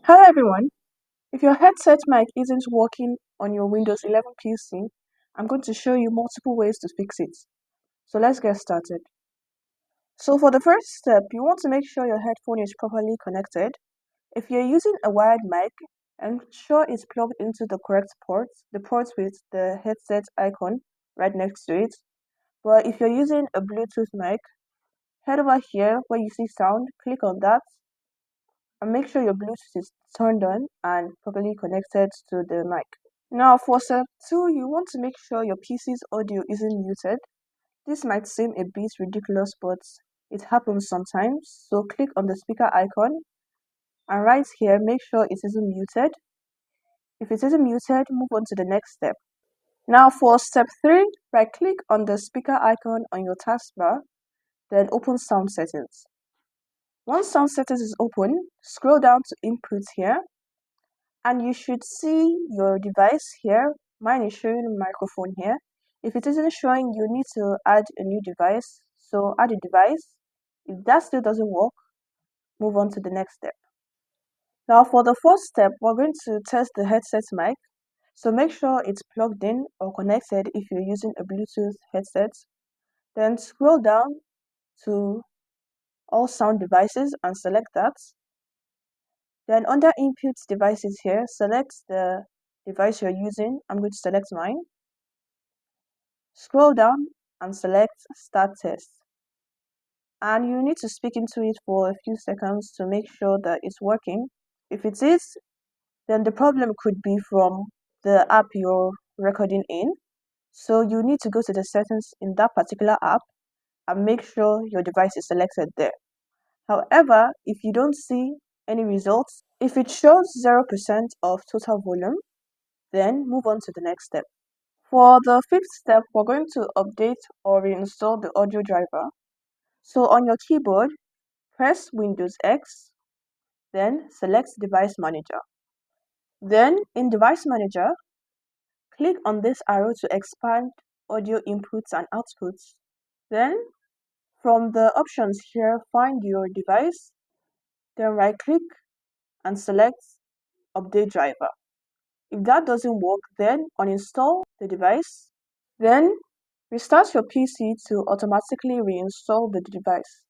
Hello everyone. If your headset mic isn't working on your Windows 11 PC, I'm going to show you multiple ways to fix it. So let's get started. So for the first step, you want to make sure your headphone is properly connected. If you're using a wired mic, ensure it's plugged into the correct port, the port with the headset icon right next to it. But if you're using a Bluetooth mic, head over here where you see sound, click on that and make sure your Bluetooth is turned on and properly connected to the mic. Now for step 2, you want to make sure your PC's audio isn't muted. This might seem a bit ridiculous, but it happens sometimes. So click on the speaker icon and right here, make sure it isn't muted. If it isn't muted, move on to the next step. Now for step 3, right click on the speaker icon on your taskbar, then open sound settings. Once sound settings is open, scroll down to input here and you should see your device here. Mine is showing microphone here. If it isn't showing, you need to add a new device. So add a device. If that still doesn't work, move on to the next step. Now for the fourth step, we're going to test the headset mic. So make sure it's plugged in or connected if you're using a Bluetooth headset. Then scroll down to all sound devices and select that. Then under input devices here, select the device you're using. I'm going to select mine. Scroll down and select Start Test. And you need to speak into it for a few seconds to make sure that it's working. If it is, then the problem could be from the app you're recording in. So you need to go to the settings in that particular app and make sure your device is selected there. However, if you don't see any results, if it shows 0% of total volume, then move on to the next step. For the fifth step, we're going to update or reinstall the audio driver. So on your keyboard, press Windows X, then select Device Manager. Then in Device Manager, click on this arrow to expand audio inputs and outputs. Then from the options here, find your device, then right click and select Update Driver. If that doesn't work, then uninstall the device. Then restart your PC to automatically reinstall the device.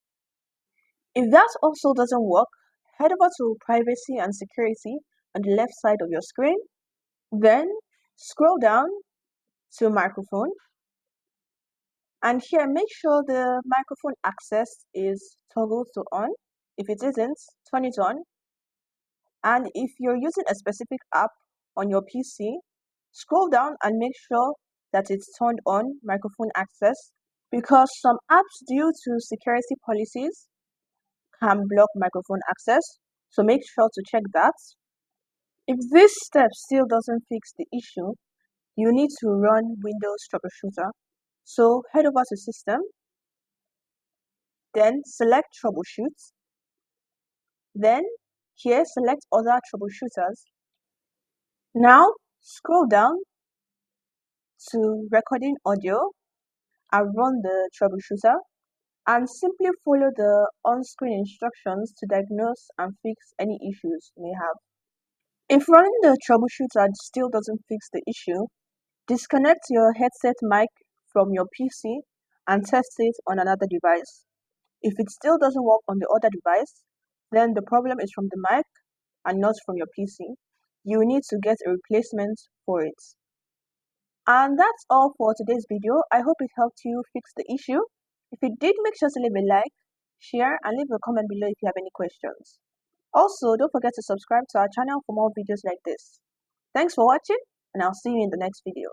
If that also doesn't work, head over to Privacy and Security on the left side of your screen. Then scroll down to Microphone. And here, make sure the microphone access is toggled to on. If it isn't, turn it on. And if you're using a specific app on your PC, scroll down and make sure that it's turned on microphone access because some apps, due to security policies, can block microphone access. So make sure to check that. If this step still doesn't fix the issue, you need to run Windows Troubleshooter. So head over to System, then select Troubleshoot, then here select Other Troubleshooters. Now scroll down to Recording Audio and run the troubleshooter and simply follow the on-screen instructions to diagnose and fix any issues you may have. If running the troubleshooter still doesn't fix the issue, disconnect your headset mic from your PC and test it on another device. If it still doesn't work on the other device, then the problem is from the mic and not from your PC. You need to get a replacement for it. And that's all for today's video. I hope it helped you fix the issue. If it did, make sure to leave a like, share, and leave a comment below if you have any questions. Also, don't forget to subscribe to our channel for more videos like this. Thanks for watching, and I'll see you in the next video.